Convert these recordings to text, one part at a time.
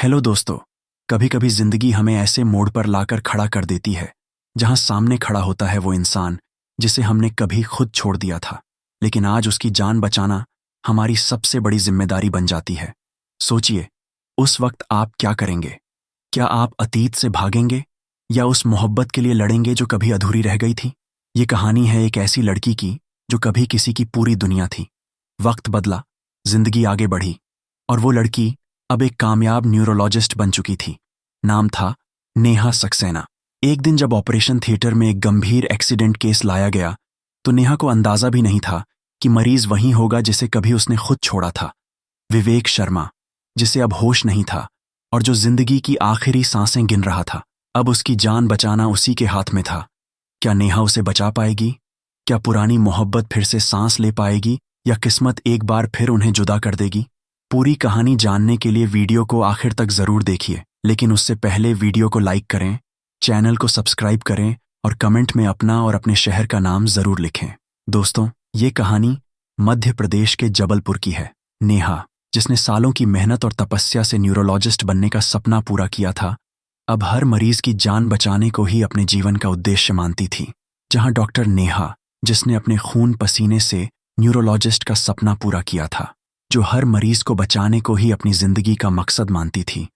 Hello दोस्तों। कभी कभी जिंदगी हमें ऐसे मोड़ पर लाकर खड़ा कर देती है जहां सामने खड़ा होता है वो इंसान जिसे हमने कभी खुद छोड़ दिया था, लेकिन आज उसकी जान बचाना हमारी सबसे बड़ी जिम्मेदारी बन जाती है। सोचिए, उस वक्त आप क्या करेंगे? क्या आप अतीत से भागेंगे या उस मोहब्बत के लिए लड़ेंगे जो कभी अधूरी रह गई थी? ये कहानी है एक ऐसी लड़की की जो कभी किसी की पूरी दुनिया थी। वक्त बदला, जिंदगी आगे बढ़ी और वो लड़की अब एक कामयाब न्यूरोलॉजिस्ट बन चुकी थी। नाम था नेहा सक्सेना। एक दिन जब ऑपरेशन थिएटर में एक गंभीर एक्सीडेंट केस लाया गया तो नेहा को अंदाजा भी नहीं था कि मरीज वही होगा जिसे कभी उसने खुद छोड़ा था। विवेक शर्मा, जिसे अब होश नहीं था और जो जिंदगी की आखिरी सांसें गिन रहा था। अब उसकी जान बचाना उसी के हाथ में था। क्या नेहा उसे बचा पाएगी? क्या पुरानी मोहब्बत फिर से सांस ले पाएगी या किस्मत एक बार फिर उन्हें जुदा कर देगी? पूरी कहानी जानने के लिए वीडियो को आखिर तक जरूर देखिए, लेकिन उससे पहले वीडियो को लाइक करें, चैनल को सब्सक्राइब करें और कमेंट में अपना और अपने शहर का नाम जरूर लिखें। दोस्तों, ये कहानी मध्य प्रदेश के जबलपुर की है। नेहा, जिसने सालों की मेहनत और तपस्या से न्यूरोलॉजिस्ट बनने का सपना पूरा किया था, अब हर मरीज की जान बचाने को ही अपने जीवन का उद्देश्य मानती थी। जहां डॉक्टर नेहा, जिसने अपने खून पसीने से न्यूरोलॉजिस्ट का सपना पूरा किया था, जो हर मरीज को बचाने को ही अपनी जिंदगी का मकसद मानती थी,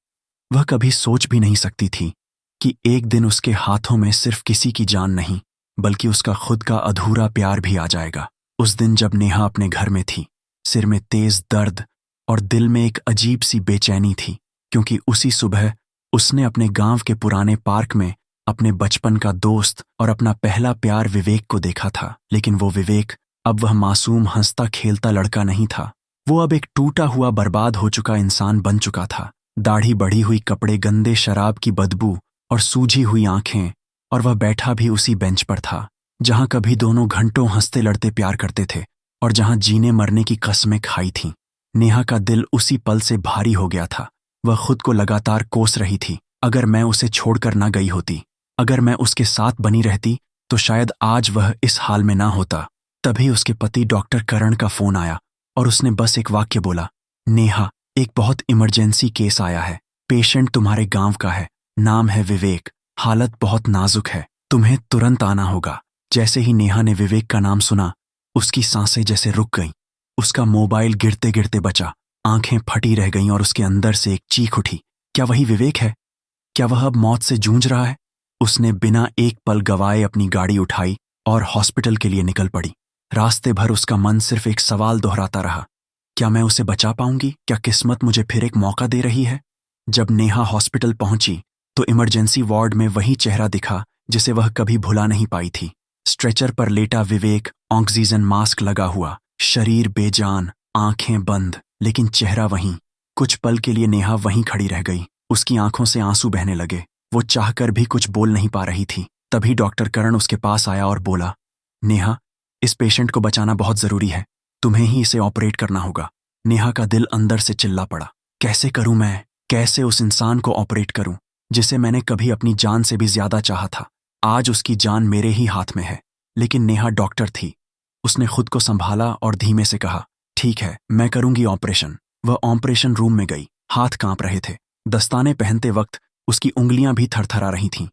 वह कभी सोच भी नहीं सकती थी कि एक दिन उसके हाथों में सिर्फ किसी की जान नहीं बल्कि उसका खुद का अधूरा प्यार भी आ जाएगा। उस दिन जब नेहा अपने घर में थी, सिर में तेज दर्द और दिल में एक अजीब सी बेचैनी थी, क्योंकि उसी सुबह उसने अपने गांव के पुराने पार्क में अपने बचपन का दोस्त और अपना पहला प्यार विवेक को देखा था। लेकिन वो विवेक अब वह मासूम हंसता खेलता लड़का नहीं था। वो अब एक टूटा हुआ बर्बाद हो चुका इंसान बन चुका था। दाढ़ी बढ़ी हुई, कपड़े गंदे, शराब की बदबू और सूजी हुई आंखें, और वह बैठा भी उसी बेंच पर था जहां कभी दोनों घंटों हंसते लड़ते प्यार करते थे और जहां जीने मरने की कस्में खाई थीं। नेहा का दिल उसी पल से भारी हो गया था। वह खुद को लगातार कोस रही थी, अगर मैं उसे छोड़कर ना गई होती, अगर मैं उसके साथ बनी रहती तो शायद आज वह इस हाल में ना होता। तभी उसके पति डॉक्टर करण का फोन आया और उसने बस एक वाक्य बोला, नेहा, एक बहुत इमरजेंसी केस आया है। पेशेंट तुम्हारे गांव का है, नाम है विवेक, हालत बहुत नाजुक है, तुम्हें तुरंत आना होगा। जैसे ही नेहा ने विवेक का नाम सुना, उसकी सांसें जैसे रुक गईं। उसका मोबाइल गिरते गिरते बचा, आंखें फटी रह गईं और उसके अंदर से एक चीख उठी, क्या वही विवेक है? क्या वह अब मौत से जूझ रहा है? उसने बिना एक पल गवाए अपनी गाड़ी उठाई और हॉस्पिटल के लिए निकल पड़ी। रास्ते भर उसका मन सिर्फ एक सवाल दोहराता रहा, क्या मैं उसे बचा पाऊंगी? क्या किस्मत मुझे फिर एक मौका दे रही है? जब नेहा हॉस्पिटल पहुंची तो इमरजेंसी वार्ड में वही चेहरा दिखा जिसे वह कभी भुला नहीं पाई थी। स्ट्रेचर पर लेटा विवेक, ऑक्सीजन मास्क लगा हुआ, शरीर बेजान, आंखें बंद, लेकिन चेहरा वहीं। कुछ पल के लिए नेहा वहीं खड़ी रह गई। उसकी आंखों से आंसू बहने लगे। वो चाहकर भी कुछ बोल नहीं पा रही थी। तभी डॉक्टर करण उसके पास आया और बोला, नेहा, इस पेशेंट को बचाना बहुत जरूरी है, तुम्हें ही इसे ऑपरेट करना होगा। नेहा का दिल अंदर से चिल्ला पड़ा, कैसे करूं मैं? कैसे उस इंसान को ऑपरेट करूं जिसे मैंने कभी अपनी जान से भी ज्यादा चाहा था? आज उसकी जान मेरे ही हाथ में है। लेकिन नेहा डॉक्टर थी। उसने खुद को संभाला और धीमे से कहा, ठीक है, मैं करूंगी ऑपरेशन। वह ऑपरेशन रूम में गई। हाथ कांप रहे थे। दस्ताने पहनते वक्त उसकी उंगलियां भी थरथरा रही थीं।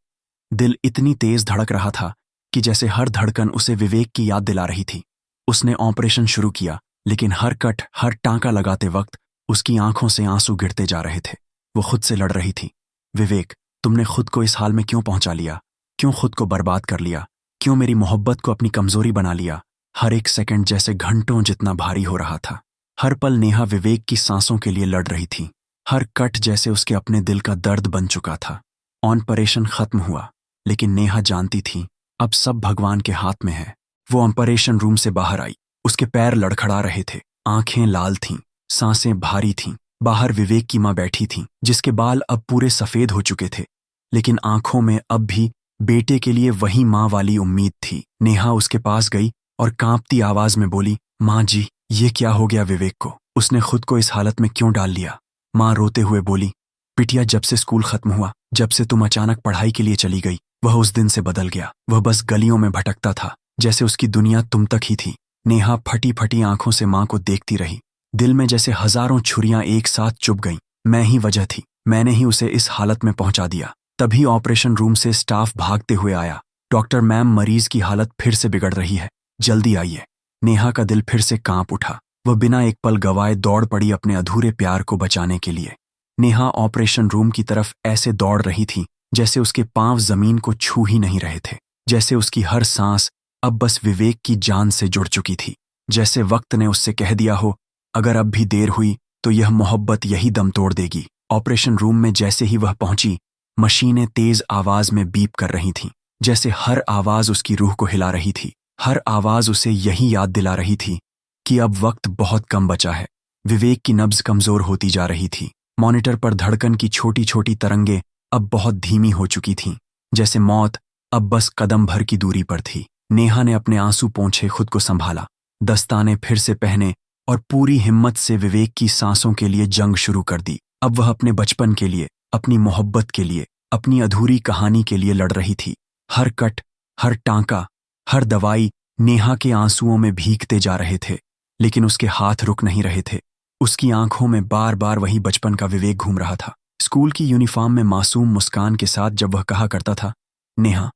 दिल इतनी तेज धड़क रहा था कि जैसे हर धड़कन उसे विवेक की याद दिला रही थी। उसने ऑपरेशन शुरू किया, लेकिन हर कट, हर टांका लगाते वक्त उसकी आंखों से आंसू गिरते जा रहे थे। वो खुद से लड़ रही थी, विवेक, तुमने खुद को इस हाल में क्यों पहुंचा लिया? क्यों खुद को बर्बाद कर लिया? क्यों मेरी मोहब्बत को अपनी कमजोरी बना लिया? हर एक सेकंड जैसे घंटों जितना भारी हो रहा था। हर पल नेहा विवेक की सांसों के लिए लड़ रही थी। हर कट जैसे उसके अपने दिल का दर्द बन चुका था। ऑपरेशन खत्म हुआ, लेकिन नेहा जानती थी अब सब भगवान के हाथ में है। वो ऑपरेशन रूम से बाहर आई। उसके पैर लड़खड़ा रहे थे, आंखें लाल थीं, सांसें भारी थीं। बाहर विवेक की मां बैठी थीं, जिसके बाल अब पूरे सफेद हो चुके थे, लेकिन आंखों में अब भी बेटे के लिए वही मां वाली उम्मीद थी। नेहा उसके पास गई और कांपती आवाज में बोली, मां जी, ये क्या हो गया विवेक को? उसने खुद को इस हालत में क्यों डाल लिया? मां रोते हुए बोली, बिटिया, जब से स्कूल खत्म हुआ, जब से तुम अचानक पढ़ाई के लिए चली गई, वह उस दिन से बदल गया। वह बस गलियों में भटकता था, जैसे उसकी दुनिया तुम तक ही थी। नेहा फटी फटी आंखों से मां को देखती रही। दिल में जैसे हजारों छुरियां एक साथ चुभ गईं। मैं ही वजह थी, मैंने ही उसे इस हालत में पहुंचा दिया। तभी ऑपरेशन रूम से स्टाफ भागते हुए आया। डॉक्टर मैम, मरीज की हालत फिर से बिगड़ रही है, जल्दी आइए। नेहा का दिल फिर से कांप उठा। वह बिना एक पल गवाए दौड़ पड़ी अपने अधूरे प्यार को बचाने के लिए। नेहा ऑपरेशन रूम की तरफ ऐसे दौड़ रही थी जैसे उसके पांव जमीन को छू ही नहीं रहे थे, जैसे उसकी हर सांस अब बस विवेक की जान से जुड़ चुकी थी, जैसे वक्त ने उससे कह दिया हो, अगर अब भी देर हुई तो यह मोहब्बत यही दम तोड़ देगी। ऑपरेशन रूम में जैसे ही वह पहुंची, मशीनें तेज आवाज में बीप कर रही थीं, जैसे हर आवाज उसकी रूह को हिला रही थी। हर आवाज उसे यही याद दिला रही थी कि अब वक्त बहुत कम बचा है। विवेक की नब्ज कमजोर होती जा रही थी। मॉनिटर पर धड़कन की छोटी छोटी तरंगे अब बहुत धीमी हो चुकी थीं, जैसे मौत अब बस कदम भर की दूरी पर थी। नेहा ने अपने आंसू पोंछे खुद को संभाला, दस्ताने फिर से पहने और पूरी हिम्मत से विवेक की सांसों के लिए जंग शुरू कर दी। अब वह अपने बचपन के लिए, अपनी मोहब्बत के लिए, अपनी अधूरी कहानी के लिए लड़ रही थी। हर कट, हर टांका, हर दवाई नेहा के आंसुओं में भीगते जा रहे थे, लेकिन उसके हाथ रुक नहीं रहे थे। उसकी आंखों में बार बार वही बचपन का विवेक घूम रहा था। स्कूल की यूनिफॉर्म में मासूम मुस्कान के साथ जब वह कहा करता था, नेहा,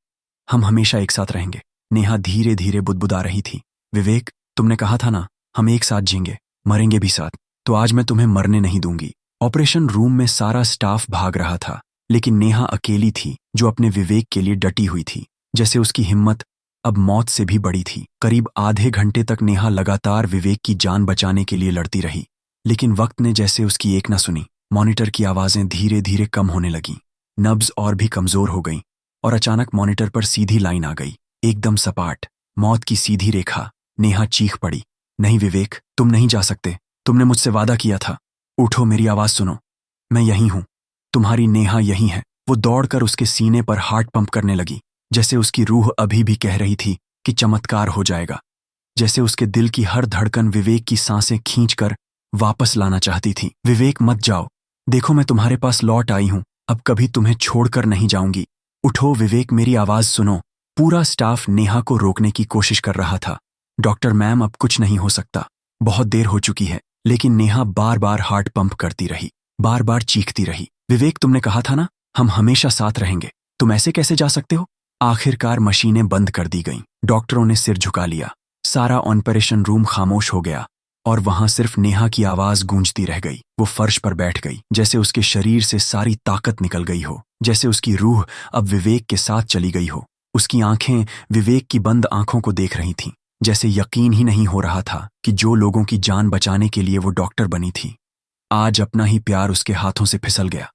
हम हमेशा एक साथ रहेंगे। नेहा धीरे धीरे बुदबुदा रही थी, विवेक, तुमने कहा था ना, हम एक साथ जीएंगे, मरेंगे भी साथ, तो आज मैं तुम्हें मरने नहीं दूंगी। ऑपरेशन रूम में सारा स्टाफ भाग रहा था, लेकिन नेहा अकेली थी जो अपने विवेक के लिए डटी हुई थी, जैसे उसकी हिम्मत अब मौत से भी बड़ी थी। करीब आधे घंटे तक नेहा लगातार विवेक की जान बचाने के लिए लड़ती रही, लेकिन वक्त ने जैसे उसकी एक न सुनी। मॉनिटर की आवाजें धीरे धीरे कम होने लगीं, नब्ज और भी कमजोर हो गईं, और अचानक मॉनिटर पर सीधी लाइन आ गई, एकदम सपाट, मौत की सीधी रेखा। नेहा चीख पड़ी, नहीं विवेक, तुम नहीं जा सकते, तुमने मुझसे वादा किया था, उठो, मेरी आवाज सुनो, मैं यहीं हूं, तुम्हारी नेहा यहीं है। वो दौड़कर उसके सीने पर हार्ट पंप करने लगी, जैसे उसकी रूह अभी भी कह रही थी कि चमत्कार हो जाएगा, जैसे उसके दिल की हर धड़कन विवेक की सांसें खींचकर वापस लाना चाहती थी। विवेक, मत जाओ, देखो मैं तुम्हारे पास लौट आई हूं, अब कभी तुम्हें छोड़कर नहीं जाऊंगी। उठो विवेक, मेरी आवाज सुनो। पूरा स्टाफ नेहा को रोकने की कोशिश कर रहा था। डॉक्टर मैम, अब कुछ नहीं हो सकता, बहुत देर हो चुकी है। लेकिन नेहा बार बार हार्ट पंप करती रही, बार बार चीखती रही, विवेक, तुमने कहा था ना, हम हमेशा साथ रहेंगे, तुम ऐसे कैसे जा सकते हो। आखिरकार मशीनें बंद कर दी गईं, डॉक्टरों ने सिर झुका लिया, सारा ऑपरेशन रूम खामोश हो गया, और वहां सिर्फ नेहा की आवाज गूंजती रह गई। वो फर्श पर बैठ गई, जैसे उसके शरीर से सारी ताकत निकल गई हो, जैसे उसकी रूह अब विवेक के साथ चली गई हो। उसकी आंखें विवेक की बंद आंखों को देख रही थीं, जैसे यकीन ही नहीं हो रहा था कि जो लोगों की जान बचाने के लिए वो डॉक्टर बनी थी, आज अपना ही प्यार उसके हाथों से फिसल गया।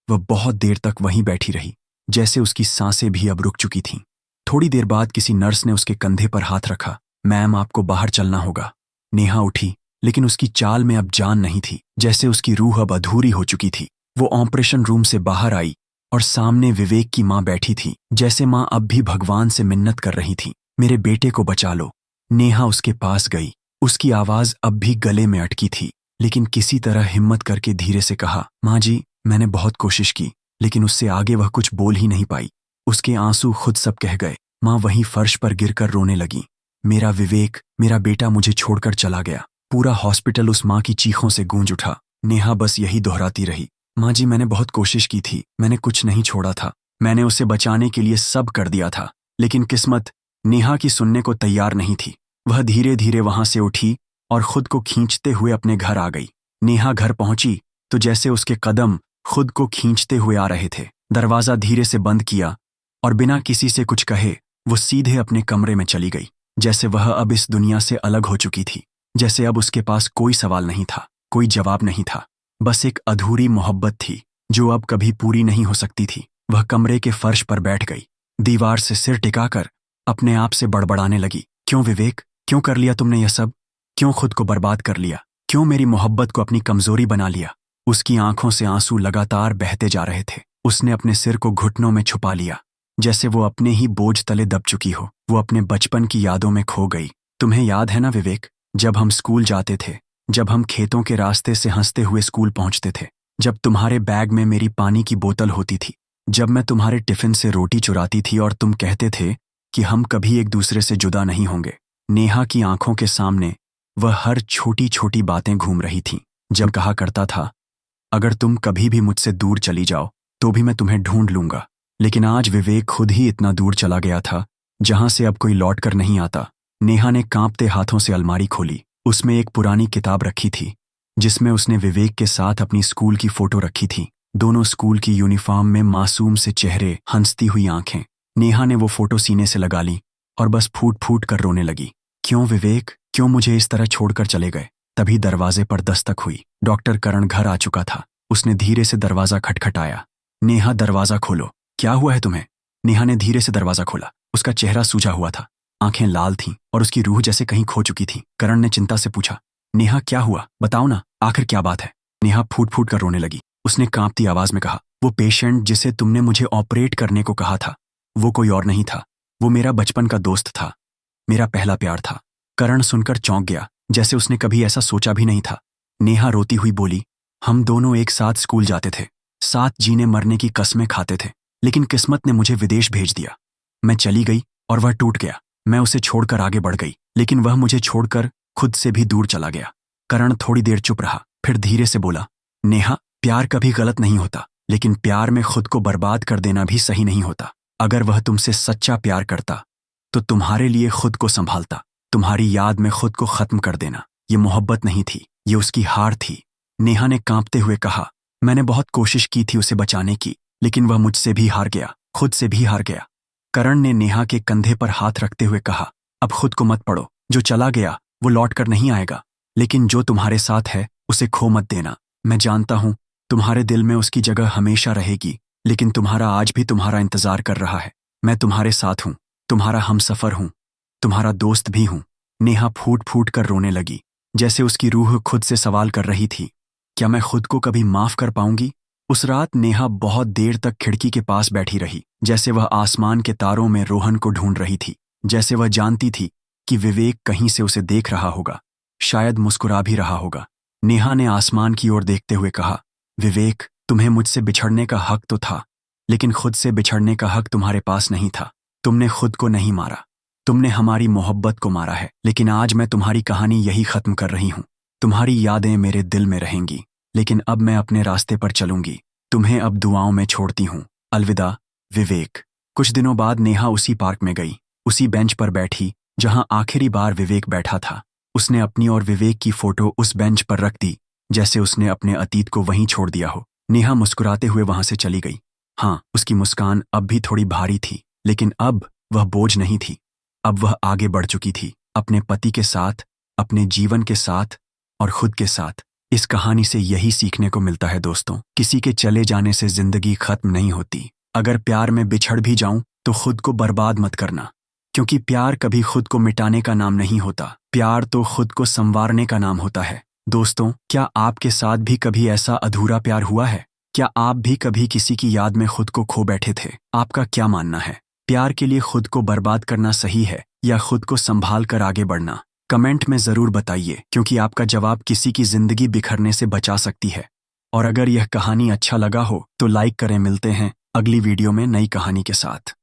वह बहुत देर तक वहीं बैठी रही, जैसे उसकी सांसें भी अब रुक चुकी थीं। थोड़ी देर बाद किसी नर्स ने उसके कंधे पर हाथ रखा, मैम, आपको बाहर चलना होगा। नेहा उठी, लेकिन उसकी चाल में अब जान नहीं थी, जैसे उसकी रूह अब अधूरी हो चुकी थी। वो ऑपरेशन रूम से बाहर आई और सामने विवेक की मां बैठी थी, जैसे मां अब भी भगवान से मिन्नत कर रही थी, मेरे बेटे को बचा लो। नेहा उसके पास गई, उसकी आवाज अब भी गले में अटकी थी, लेकिन किसी तरह हिम्मत करके धीरे से कहा, माँ जी, मैंने बहुत कोशिश की, लेकिन उससे आगे वह कुछ बोल ही नहीं पाई। उसके आंसू खुद सब कह गए। माँ वहीं फर्श पर गिरकर रोने लगी, मेरा विवेक, मेरा बेटा मुझे छोड़कर चला गया। पूरा हॉस्पिटल उस माँ की चीखों से गूंज उठा। नेहा बस यही दोहराती रही, माँ जी, मैंने बहुत कोशिश की थी, मैंने कुछ नहीं छोड़ा था, मैंने उसे बचाने के लिए सब कर दिया था, लेकिन किस्मत नेहा की सुनने को तैयार नहीं थी। वह धीरे धीरे वहां से उठी और खुद को खींचते हुए अपने घर आ गई। नेहा घर पहुंची तो जैसे उसके कदम खुद को खींचते हुए आ रहे थे। दरवाजा धीरे से बंद किया और बिना किसी से कुछ कहे वो सीधे अपने कमरे में चली गई, जैसे वह अब इस दुनिया से अलग हो चुकी थी, जैसे अब उसके पास कोई सवाल नहीं था, कोई जवाब नहीं था, बस एक अधूरी मोहब्बत थी जो अब कभी पूरी नहीं हो सकती थी। वह कमरे के फर्श पर बैठ गई, दीवार से सिर टिकाकर अपने आप से बड़बड़ाने लगी, क्यों विवेक, क्यों कर लिया तुमने यह सब, क्यों खुद को बर्बाद कर लिया, क्यों मेरी मोहब्बत को अपनी कमजोरी बना लिया। उसकी आंखों से आंसू लगातार बहते जा रहे थे। उसने अपने सिर को घुटनों में छुपा लिया, जैसे वो अपने ही बोझ तले दब चुकी हो। वो अपने बचपन की यादों में खो गई। तुम्हें याद है ना विवेक, जब हम स्कूल जाते थे, जब हम खेतों के रास्ते से हंसते हुए स्कूल पहुंचते थे, जब तुम्हारे बैग में मेरी पानी की बोतल होती थी, जब मैं तुम्हारे टिफिन से रोटी चुराती थी और तुम कहते थे कि हम कभी एक दूसरे से जुदा नहीं होंगे। नेहा की आंखों के सामने वह हर छोटी छोटी बातें घूम रही थीं। जब कहा करता था, अगर तुम कभी भी मुझसे दूर चली जाओ तो भी मैं तुम्हें ढूंढ लूंगा। लेकिन आज विवेक खुद ही इतना दूर चला गया था जहां से अब कोई लौट कर नहीं आता। नेहा ने कांपते हाथों से अलमारी खोली। उसमें एक पुरानी किताब रखी थी जिसमें उसने विवेक के साथ अपनी स्कूल की फोटो रखी थी। दोनों स्कूल की यूनिफॉर्म में मासूम से चेहरे, हंसती हुई आंखें। नेहा ने वो फोटो सीने से लगा ली और बस फूट फूट कर रोने लगी। क्यों विवेक, क्यों मुझे इस तरह छोड़कर चले गए? तभी दरवाजे पर दस्तक हुई। डॉक्टर करण घर आ चुका था। उसने धीरे से दरवाजा खटखटाया। नेहा, दरवाजा खोलो। क्या हुआ है तुम्हें? नेहा ने धीरे से दरवाजा खोला। उसका चेहरा सूजा हुआ था, आंखें लाल थीं और उसकी रूह जैसे कहीं खो चुकी थी। करण ने चिंता से पूछा, नेहा क्या हुआ, बताओ ना, आखिर क्या बात है? नेहा फूट फूट कर रोने लगी। उसने कांपती आवाज में कहा, वो पेशेंट जिसे तुमने मुझे ऑपरेट करने को कहा था, वो कोई और नहीं था। वो मेरा बचपन का दोस्त था, मेरा पहला प्यार था। करण सुनकर चौंक गया, जैसे उसने कभी ऐसा सोचा भी नहीं था। नेहा रोती हुई बोली, हम दोनों एक साथ स्कूल जाते थे, साथ जीने मरने की कस्में खाते थे, लेकिन किस्मत ने मुझे विदेश भेज दिया। मैं चली गई और वह टूट गया। मैं उसे छोड़कर आगे बढ़ गई, लेकिन वह मुझे छोड़कर खुद से भी दूर चला गया। करण थोड़ी देर चुप रहा, फिर धीरे से बोला, नेहा, प्यार कभी गलत नहीं होता, लेकिन प्यार में खुद को बर्बाद कर देना भी सही नहीं होता। अगर वह तुमसे सच्चा प्यार करता तो तुम्हारे लिए खुद को संभालता। तुम्हारी याद में खुद को खत्म कर देना ये मोहब्बत नहीं थी, ये उसकी हार थी। नेहा ने कांपते हुए कहा, मैंने बहुत कोशिश की थी उसे बचाने की, लेकिन वह मुझसे भी हार गया, खुद से भी हार गया। करण ने नेहा के कंधे पर हाथ रखते हुए कहा, अब खुद को मत पड़ो। जो चला गया वो लौट कर नहीं आएगा, लेकिन जो तुम्हारे साथ है उसे खो मत देना। मैं जानता हूं तुम्हारे दिल में उसकी जगह हमेशा रहेगी, लेकिन तुम्हारा आज भी तुम्हारा इंतजार कर रहा है। मैं तुम्हारे साथ हूं, तुम्हारा हमसफर हूं, तुम्हारा दोस्त भी हूं। नेहा फूट फूट कर रोने लगी, जैसे उसकी रूह खुद से सवाल कर रही थी, क्या मैं खुद को कभी माफ कर पाऊंगी? उस रात नेहा बहुत देर तक खिड़की के पास बैठी रही, जैसे वह आसमान के तारों में रोहन को ढूंढ रही थी। जैसे वह जानती थी कि विवेक कहीं से उसे देख रहा होगा, शायद मुस्कुरा भी रहा होगा। नेहा ने आसमान की ओर देखते हुए कहा, विवेक, तुम्हें मुझसे बिछड़ने का हक तो था, लेकिन खुद से बिछड़ने का हक तुम्हारे पास नहीं था। तुमने खुद को नहीं मारा, तुमने हमारी मोहब्बत को मारा है। लेकिन आज मैं तुम्हारी कहानी यही खत्म कर रही हूं। तुम्हारी यादें मेरे दिल में रहेंगी, लेकिन अब मैं अपने रास्ते पर चलूंगी। तुम्हें अब दुआओं में छोड़ती हूं। अलविदा विवेक। कुछ दिनों बाद नेहा उसी पार्क में गई, उसी बेंच पर बैठी जहां आखिरी बार विवेक बैठा था। उसने अपनी और विवेक की फोटो उस बेंच पर रख दी, जैसे उसने अपने अतीत को वहीं छोड़ दिया हो। नेहा मुस्कुराते हुए वहां से चली गई। हाँ, उसकी मुस्कान अब भी थोड़ी भारी थी, लेकिन अब वह बोझ नहीं थी। अब वह आगे बढ़ चुकी थी, अपने पति के साथ, अपने जीवन के साथ और खुद के साथ। इस कहानी से यही सीखने को मिलता है दोस्तों, किसी के चले जाने से जिंदगी खत्म नहीं होती। अगर प्यार में बिछड़ भी जाऊं तो खुद को बर्बाद मत करना, क्योंकि प्यार कभी खुद को मिटाने का नाम नहीं होता। प्यार तो खुद को संवारने का नाम होता है। दोस्तों, क्या आपके साथ भी कभी ऐसा अधूरा प्यार हुआ है? क्या आप भी कभी किसी की याद में खुद को खो बैठे थे? आपका क्या मानना है? प्यार के लिए खुद को बर्बाद करना सही है या खुद को संभाल कर आगे बढ़ना? कमेंट में जरूर बताइए, क्योंकि आपका जवाब किसी की जिंदगी बिखरने से बचा सकती है। और अगर यह कहानी अच्छा लगा हो तो लाइक करें। मिलते हैं अगली वीडियो में नई कहानी के साथ।